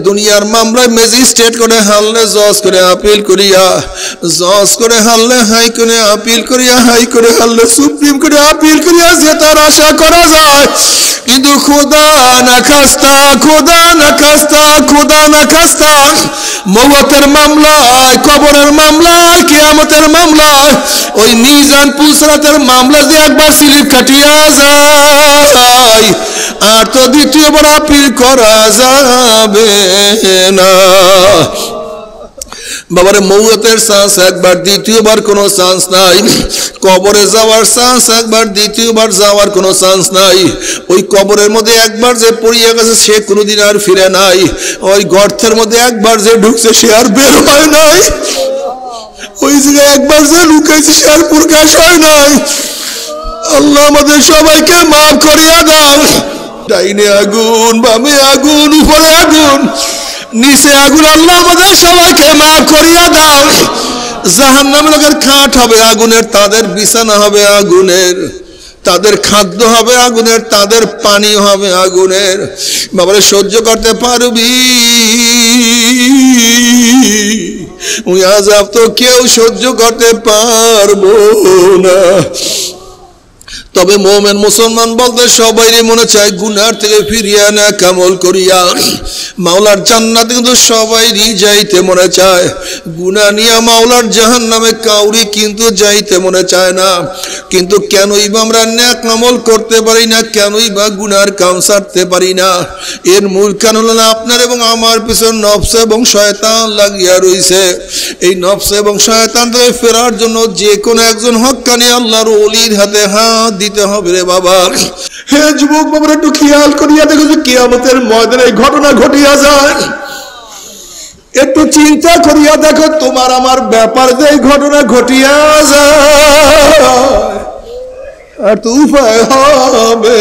দুনিয়ার মামলায় ম্যাজিস্ট্রেট করে হারলে জজ করে আপিল করিয়া, জজ করে হারলে হাই করে আপিল করিয়া, হাই করে হারলে সুপ্রিম কোর্টে আপিল করিয়া জেতার আশা করা যায়। কিন্তু খোদা না খাস্তা, খোদা না খাস্তা, খোদা না খাস্তা মওতের মামলায়, কবরের মামলায়, কিয়ামতের মামলায়, ওই মিজান পুলসরাতের মামলা দিয়ে একবার স্লিপ কাটিয়া যায়, আর তো দ্বিতীয়বার আপিল করা যাবে না। বাবারে মওতের চান্স একবার, দ্বিতীয়বার কোনো চান্স নাই। কবরে যাওয়ার চান্স একবার, দ্বিতীয়বার যাওয়ার কোনো চান্স নাই। ওই কবরের মধ্যে একবার যে পড়িয়া গেছে সে কোনোদিন আর ফিরে নাই। ওই গর্তের মধ্যে একবার যে ঢুকছে সে আর বের হয় নাই। ওই জায়গায় একবার যে লুকাইছে সে আর প্রকাশ হয় নাই। আল্লাহ আমাদের সবাইকে মাফ করিয়া দাও। ডাইনে আগুন, বামে আগুন, উপরে আগুন, নিচে আগুন, আল্লাহ আমাদের সবাইকে মাফ করিয়া দাও। জাহান্নামের লোকের খাট হবে আগুনের, তাদের বিছানা হবে আগুনের, তাদের খাদ্য হবে আগুনের, তাদের পানি হবে আগুনের। বাবারে সহ্য করতে পারবি? ওই আযাব তো কেউ সহ্য করতে পারবো না। তবে মুমিন মুসলমান বলতে সবাইরই মনে চায় গুনার থেকে ফিরিয়ে না কামল করিয়া মাওলার জান্নাতে, কিন্তু সবাইরই যাইতে মনে চায়। গুনাহ নিয়ে মাওলার জাহান্নামে কাউরি কিন্তু যাইতে মনে চায় না। কিন্তু কেনই বা আমরা নেক আমল করতে পারি না, কেনই বা গুনার কাম ছাড়তে পারি না? এর মূল কারণ হলো আপনার এবং আমার পিছনে নফস এবং শয়তান লাগিয়া রইছে। এই নফস এবং শয়তান থেকে ফেরার জন্য যে কোনো একজন হক্কানি আল্লাহর ওলির হাতে হাত দিতে হবে রে বাবা। হে যুবক বাবা, একটু খেয়াল করিয়া দেখো যে কিয়ামতের ময়দানে এই ঘটনা ঘটিয়া যায়। একটু চিন্তা করিয়া দেখো তোমার আমার ব্যাপার যে এই ঘটনা ঘটিয়া যায়, আর তো উপায় হবে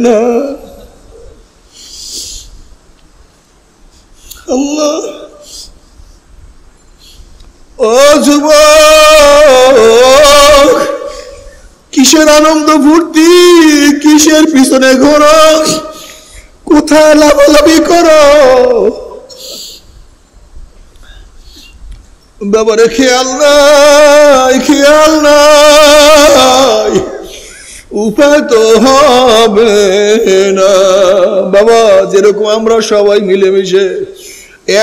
না। আল্লাহ, ও যুবক, কিসের আনন্দ ফুর্তি, কিসের পিছনে ঘোরো, কোথায় লাভালাভি করো? বাবারে খেয়াল নাই, খেয়াল নাই, উপায় তো হবে না। বাবা, যেরকম আমরা সবাই মিলেমিশে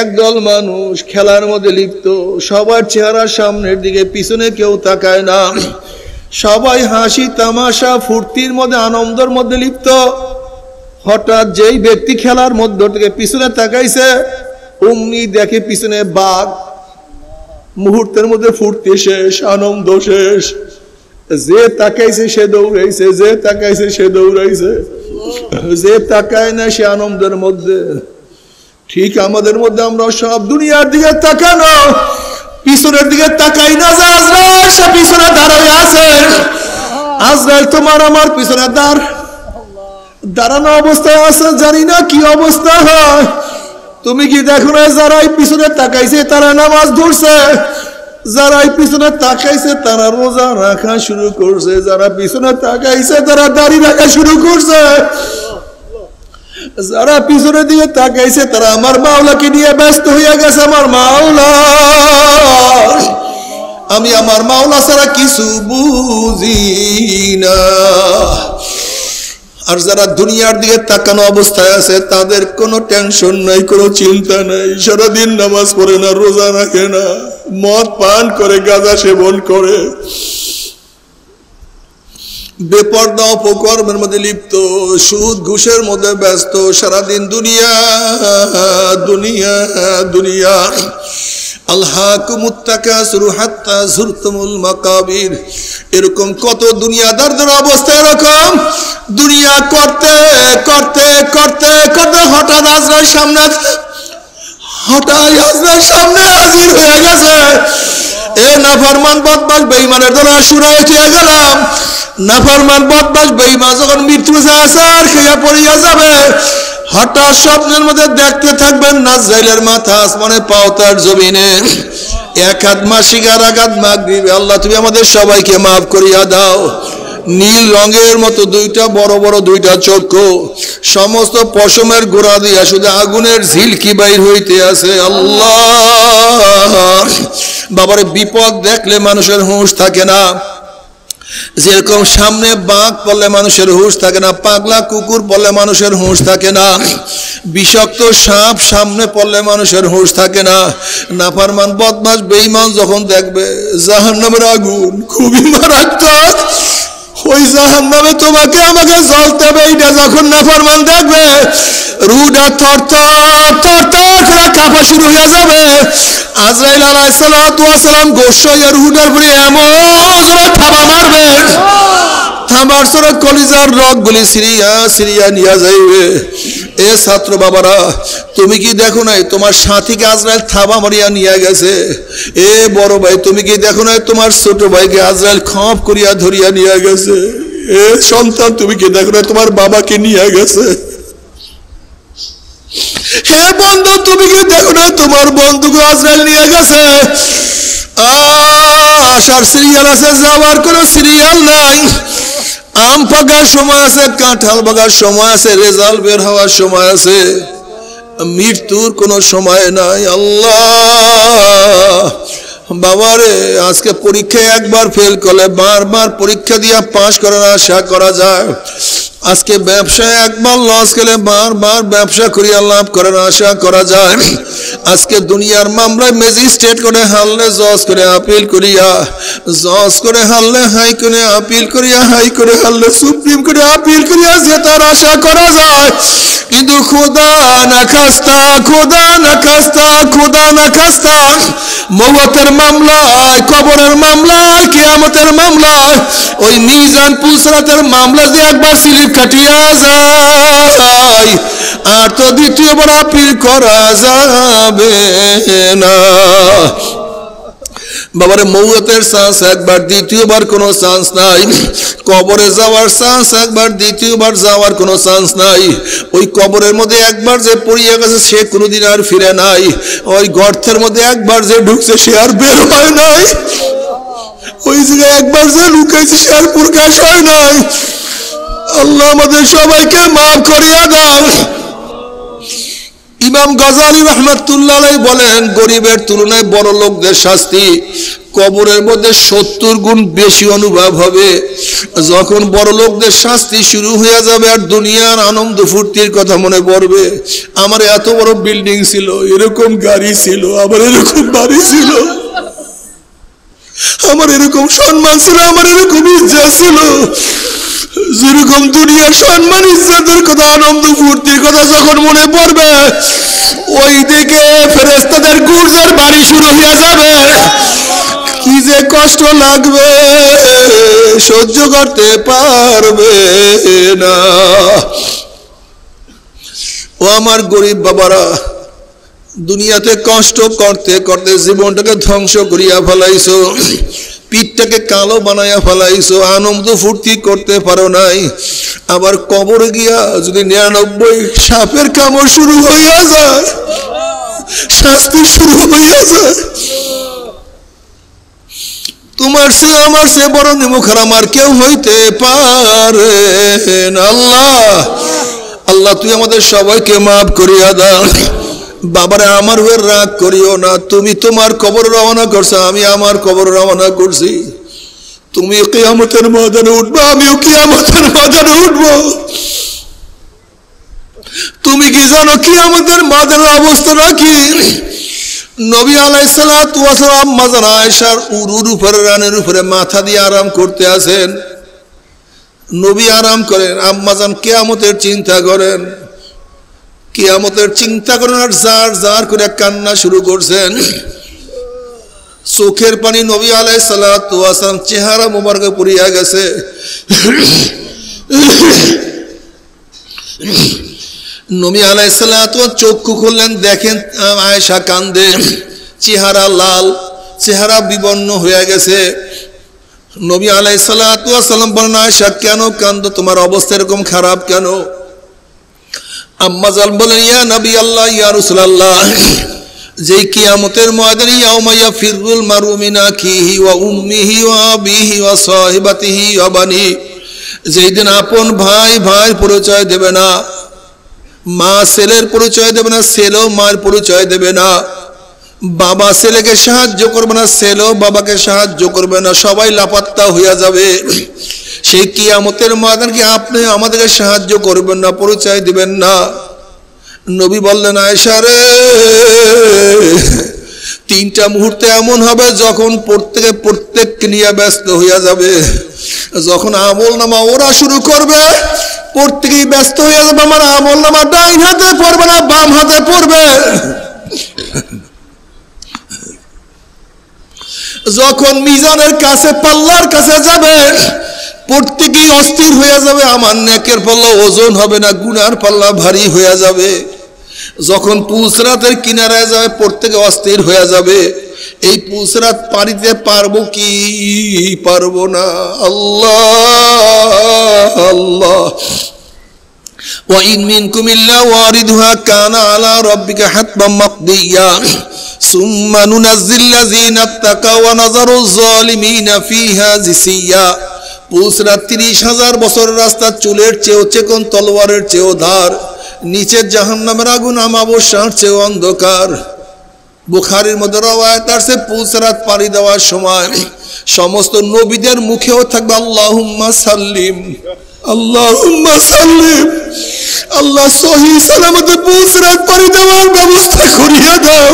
একদল মানুষ খেলার মধ্যে লিপ্ত, সবার চেহারা সামনের দিকে, পিছনে কেউ তাকায় না, সবাই হাসি তামাশা ফুর্তির মধ্যে আনন্দের মধ্যে লিপ্ত। হঠাৎ যেই ব্যক্তি খেলার মধ্য থেকে পিছনে তাকাইছে, অমনি দেখে পিছনে বাঘ। মুহূর্তের মধ্যে ফুর্তি শেষ, আনন্দ শেষ। যে তাকাইছে সে দৌড়াইছে, যে তাকাইছে সে দৌড়াইছে, যে তাকায় না সে আনন্দের মধ্যে। ঠিক আমাদের মধ্যে আমরা সব দুনিয়ার দিকে তাকানো, পিছনের দিকে তাকাই না। যে আজরাইল সে পিছনে দাঁড়ায় আছে, আজরাইল তোমার আমার পিছনে দাঁড়ানো অবস্থায় আছে, জানি না কি অবস্থা হয়। তুমি কি দেখো না যারাই পিছনে তাকাইছে তারা নামাজ ধরছে, যারাই পিছনে তাকাইছে তারা রোজা রাখা শুরু করছে, যারা পিছনে তাকাইছে তারা দাড়ি রাখা শুরু করছে, যারা পিছনের দিকে তাকাইছে তারা আমার মাওলাকে নিয়ে ব্যস্ত হয়ে গেছে। আমার মাওলা, আমি আমার মাওলা ছাড়া কিছু বুঝি না। আর যারা দুনিয়ার দিকে তাকানো অবস্থায় আছে তাদের কোনো টেনশন নাই, কোনো চিন্তা নাই। সারাদিন নামাজ পড়ে না, রোজা রাখে না, মদ পান করে, গাঁজা সেবন করে, বেপরদা অপকর্মের মধ্যে লিপ্ত, সুদ ঘুষের মধ্যে ব্যস্ত, সারাদিন দুনিয়া দুনিয়া দুনিয়া। আলহাকুমুত তাকাসুর হাত্তা যুরতুমুল মাকাবির। এরকম কত দুনিয়াদারদের অবস্থা এরকম। দুনিয়া করতে করতে করতে করতে হঠাৎ আজরাইল সামনে হাজির হয়ে গেছে। এ নাফরমান বদমাশ বেঈমানের দল শুরু হয়ে গেলাম। নাফরমান বদমাশ বেঈমান যখন মৃত্যু আসার খেয়া পড়িয়া যাবে, হঠাৎ স্বপ্নের মধ্যে দেখতে থাকবেন নাজরাইলের মাথা আসমানে, পাও তার জমিনে। এক হাত মাসিক আর এক হাত মাগরিবে। আল্লাহ তুমি আমাদের সবাইকে মাফ করিয়া দাও। নীল রঙের মতো দুইটা বড় বড় দুইটা চক্ষু, সমস্ত পশমের গোড়া দিয়া শুধু আগুনের ঝিলকি বাইর হইতে আছে। আল্লাহ বাবারে, বিপদ দেখলে মানুষের হুঁশ থাকে না। যেরকম সামনে বাঘ পড়লে মানুষের হুঁশ থাকে না, পাগলা কুকুর পড়লে মানুষের হুঁশ থাকে না, বিষাক্ত সাপ সামনে পড়লে মানুষের হুঁশ থাকে না। নাফরমান বদমাশ বেঈমান যখন দেখবে জাহান্নামের আগুন খুবই মারাত্মক, ওই জাহান্নামে তোমাকে আমাকে জ্বলতে হবে, এইটা যখন নাফরমান দেখবে রুহটা থরথর থরথর করে কাঁপা শুরু হয়ে যাবে। আজরাইল আলাইহিস সালাতু ওয়াস সালাম গোসাইয়া রুহটার উপরে এমন করে থাবা মারবে, থাবার সরে কলিজার রগগুলি সিরিয়া সিরিয়া নিয়ে যাইবে। এ ছাত্র বাবারা, তুমি কি দেখো নাই তোমার সাথীকে আজরাইল থাবা মারিয়া নিয়ে গেছে? এ বড় ভাই, তুমি কি দেখো নাই তোমার ছোট ভাইকে আজরাইল খপ করিয়া ধরিয়া নিয়ে গেছে? এ সন্তান, তুমি কি দেখো নাই তোমার বাবাকে নিয়ে গেছে? হে বন্ধু, তুমি কি দেখো নাই তোমার বন্ধুকে আজরাইল নিয়ে গেছে? আসার সিরিয়াল আছে, যাওয়ার কোনো সিরিয়াল নাই। আম পাকার সময় আছে, কাঁঠাল পাকার সময় আছে, রেজাল্ট বের হওয়ার সময় আছে, মৃত্যুর কোনো সময় নাই। আল্লাহ বাবারে, আজকে পরীক্ষায় একবার ফেল করলে বারবার পরীক্ষা দিয়ে পাশ করার আশা করা যায়। আজকে ব্যবসায় একবার লস গেলে বারবার ব্যবসা করিয়া লাভ করার আশা করা যায়। আজকে দুনিয়ার মামলায় ম্যাজিস্ট্রেট করে হারলে জজ করে আপিল করিয়া, জজ করে হারলে হাই করে আপিল করিয়া, হাই করে হারলে সুপ্রিম কোর্টে আপিল করিয়া জেতার আশা করা যায়। কিন্তু খোদা না খাস্তা, খোদা না খাস্তা, খোদা না খাস্তা, মওতের মামলায়, কবরের মামলায়, কিয়ামতের মামলায়, ওই মিজান পুলসরাতের মামলা যে একবার স্লিপ কাটিয়া যায় আর তো দ্বিতীয়বার আপিল করা যাবে না। বাবারে, মওতের চান্স একবার, দ্বিতীয়বার কোনো চান্স নাই। কবরে যাওয়ার চান্স একবার, দ্বিতীয়বার যাওয়ার কোনো চান্স নাই। ওই কবরের মধ্যে একবার যে পড়িয়া গেছে সে কোনোদিন আর ফিরে নাই। ওই গর্তের মধ্যে একবার যে ঢুকছে সে আর বের হয় নাই। ওই জায়গায় একবার যে লুকাইছে সে আর প্রকাশ হয় নাই। আল্লাহ আমাদের সবাইকে মাফ করিয়া দাও। ইমাম গজালি রহমাতুল্লাহ আলাইহি বলেন, গরিবের তুলনায় বড় লোকদের শাস্তি কবরের মধ্যে 70 গুণ বেশি অনুভব হবে। যখন বড় লোকদের শাস্তি শুরু হয়ে যাবে আর দুনিয়ার আনন্দ ফুর্তির কথা মনে পড়বে, আমার এত বড় বিল্ডিং ছিল, এরকম গাড়ি ছিল, আমার এরকম বাড়ি ছিল, আমার এরকম সম্মান ছিল, আমার এরকম ইজ্জত ছিল। যেরকম দুনিয়ার সম্মান ইজ্জতের কথা, আনন্দ ফুর্তির কথা যখন মনে পড়বে, ওই দিকে ফেরেশতাদের গুর্জের বাড়ি শুরু হয়ে যাবে। কি যে কষ্ট লাগবে, সহ্য করতে পারবে না। ও আমার গরিব বাবারা, দুনিয়াতে কষ্ট করতে করতে জীবনটাকে ধ্বংস করিয়া ফেলাইছো, পিঠটাকে কালো বানাইয়া ফেলাইছো, আনন্দ ফুর্তি করতে পারো নাই। আবার কবরে গিয়া যদি 99 সাপের কামড় শুরু হইয়া যায়, শাস্তি শুরু হইয়া যায়, তোমার সে আমার সে বড় নিমুখারাম আর কেউ হইতে পারে না। আল্লাহ আল্লাহ, তুই আমাদের সবাইকে মাফ করিয়া দাও। বাবারে, আমার হয়ে রাগ করিও না। তুমি তোমার কবর রওনা করছো, আমি আমার কবর রওনা করছি। তুমি কিয়ামতের ময়দানে উঠবা, আমিও কিয়ামতের ময়দানে উঠবো। তুমি কি জানো কিয়ামতের ময়দানের অবস্থা নাকি? নবী আলাইহিস সালাতু ওয়াস সালাম আম্মা জান আয়েশার উরুর উপরে, রানের উপরে মাথা দিয়ে আরাম করতে আছেন। নবী আরাম করেন, আম্মা জান কিয়ামতের চিন্তা করেন, কিয়ামতের চিন্তা করেন আর জার জার করে কান্না শুরু করছেন। চোখের পানি নবী আলাইহিস সালাতু ওয়াস সালাম চেহারা মোবারকে পড়িয়া গেছে। নবী আলাইহিস সালাতু চক্ষু খুললেন, দেখেন আয়েশা কান্দে, চেহারা লাল, চেহারা বিবর্ণ হয়ে গেছে। নবী আলাইহিস সালাতু ওয়াস সালাম বলেন, আয়েশা কেন কান্দো, তোমার অবস্থা এরকম খারাপ কেন? আম্মা জান বলেন, ইয়া নবী আল্লাহ, ইয়া রাসূলুল্লাহ, যে কিয়ামতের ময়দানে ইয়াউমা ইয়াফিরুল মারউ মিন আখিহি ওয়া উম্মিহি ওয়া আবিহি ওয়া সাহিবাতিহি ওয়া বানি, যেই দিন আপন ভাই ভাইয়ের পরিচয় দেবে না, মা ছেলের পরিচয় দেবে না, ছেলেও মায়ের পরিচয় দেবে না, বাবা ছেলেকে সাহায্য করবে না, ছেলেও বাবাকে সাহায্য করবে না, সবাই লাপাত্তা হইয়া যাবে। সেই কিয়ামতের ময়দান কি আপনি আমাদেরকে সাহায্য করবেন না, পরিচয় দিবেন না? নবী বললেন, আয়েশা রে, তিনটা মুহূর্তে এমন হবে যখন প্রত্যেককে নিয়ে ব্যস্ত হইয়া যাবে। যখন আমল নামা ওরা শুরু করবে, প্রত্যেকেই ব্যস্ত হইয়া যাবে। আমার আমল নামা ডাইন হাতে পড়বে না, বাম হাতে পড়বে। যখন মিজানের কাছে, পাল্লার কাছে যাবে, প্রত্যেকেই অস্থির হয়ে যাবে। আমার নেকের পাল্লা ওজন হবে না, গুনার পাল্লা ভারী হয়ে যাবে। যখন পুলসরাতের কিনারায় যাবে, প্রত্যেকে অস্থির হয়ে যাবে। এই পুলসরাত পারিতে পারবো কি পারবো না? আল্লাহ আল্লাহ। وَإِن مِّنكُمْ إِلَّا وَارِدُهَا كَانَ عَلَى رَبِّكَ حَتْمًا مَقْضِيًّا ثُمَّ نُنَجِّي الَّذِينَ اتَّقَوْا وَنَذَرُ الظَّالِمِينَ فِيهَا جِثِيًّا। পুলসরাত 30,000 বছরের রাস্তা, চুলের চেয়েও চিকন, তলোয়ারের চেয়েও ধার। নিচে জাহান্নামের আগুন আমাবস্যার চেয়েও অন্ধকার। বুখারীর মধ্যে রওয়ায়াত আছে, পুলসরাত পাড়ি দেওয়ার সময় সমস্ত নবীদের মুখেও থাকবে আল্লাহুম্মা সাল্লিম, আল্লাহুম্মা সাল্লিম। আল্লাহ সহি সালামতে পুলসরাত পাড়ি দেওয়ার ব্যবস্থা করিয়া দাও।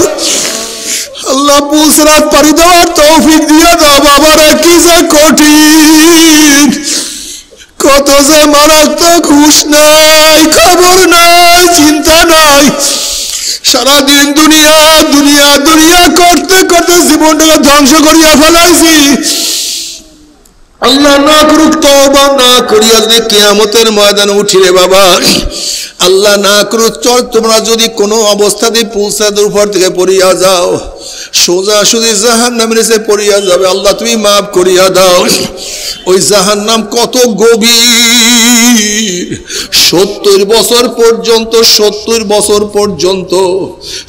আল্লাহ পুলসরাত পাড়ি দেওয়ার তৌফিক দিয়ে দাও। বাবারা, কি যে কঠিন, কত যে মারাত্মক, হুঁশ নাই, খবর নাই, চিন্তা নাই। সারাদিন দুনিয়া দুনিয়া দুনিয়া করতে করতে জীবনটাকে ধ্বংস করিয়া ফেলাইছি। আল্লাহ না করুক, তওবা না করিয়া যদি কিয়ামতের ময়দানে উঠি রে বাবা, আল্লাহ না করুক, চল তোমরা যদি কোনো অবস্থাতে পুলসরাতের উপর থেকে পড়িয়া যাও, সোজাসুজি জাহান্নামের নিচে পড়িয়া যাবে। আল্লাহ তুমি মাফ করিয়া দাও। ওই জাহান্নাম কত গভীর, 70 বছর পর্যন্ত, 70 বছর পর্যন্ত,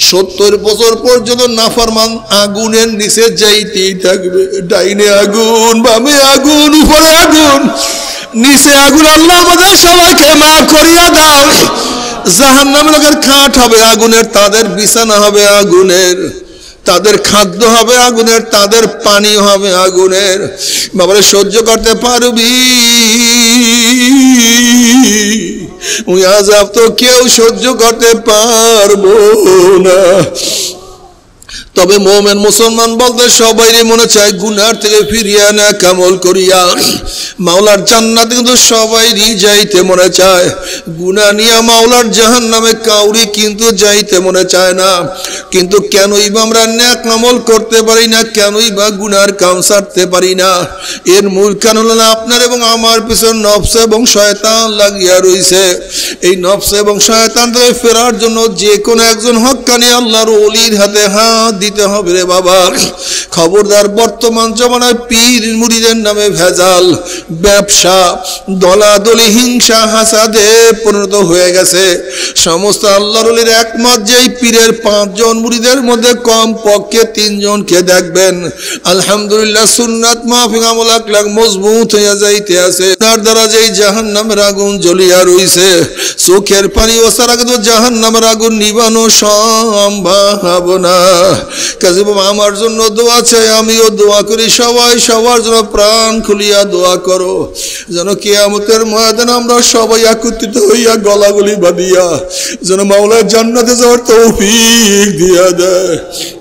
70 বছর পর্যন্ত নাফরমান আগুনের নিচে যাইতেই থাকবে। ডাইনে আগুন, বামে আগুন, উপরে আগুন, নিচে আগুন। আল্লাহ আমাদের সবাইকে মাফ করিয়া দাও। জাহান্নামের লোকের খাট হবে আগুনের, তাদের বিছানা হবে আগুনের, তাদের খাদ্য হবে আগুনের, তাদের পানি হবে আগুনের। বাবারে, সহ্য করতে পারবি? ওই আযাব তো কেউ সহ্য করতে পারবো না। তবে মুমিন মুসলমান বলতে সবাইরই মনে চায় গুনার থেকে ফিরিয়া না কামল করিয়া মাওলার জান্নাতে, কিন্তু সবাইরই যাইতে মনে চায়। গুনাহ নিয়ে মাওলার জাহান্নামে কাউরি কিন্তু যাইতে মনে চায় না। কিন্তু কেনই বা আমরা নেক আমল করতে পারি না, কেনই বা গুনার কাম ছাড়তে পারি না? এর মূল কারণ হলো আপনার এবং আমার পিছনে নফস এবং শয়তান লাগিয়া রইছে। এই নফস এবং শয়তান থেকে ফেরার জন্য যে কোনো একজন হক্কানি আল্লাহর ওলির হাতে হাত দিতে হবে রে বাবা। খবরদার, বর্তমান জমানায় পীর মুরিদের নামে ভেজাল, ব্যবসা, দলাদলি, হিংসা, হাসাদে পরিণত হয়ে গেছে। সমস্ত আল্লাহর ওলির একমত যে এই পীরের 5 জন মুরিদের মধ্যে কম পক্ষে 3 জনকে দেখবেন আলহামদুলিল্লাহ সুন্নাত মাফিক আমল আকলাক মজবুত হইয়া যাইতে আছে। তার দ্বারা যেই জাহান্নামের আগুন জ্বলিয়া রইছে, চোখের পানি ওসারা কিন্তু জাহান্নামের আগুন নিবানো সম্ভব না। কাজে বাবা, আমার জন্য দোয়া চাই, আমিও দোয়া করি, সবাই সবার জন্য প্রাণ খুলিয়া দোয়া করো, যেন কিয়ামতের ময়দানে আমরা সবাই একত্রিত হইয়া গলাগলি বাঁধিয়া যেন মাওলার জান্নাতে যাওয়ার তৌফিক দিয়া দেয়।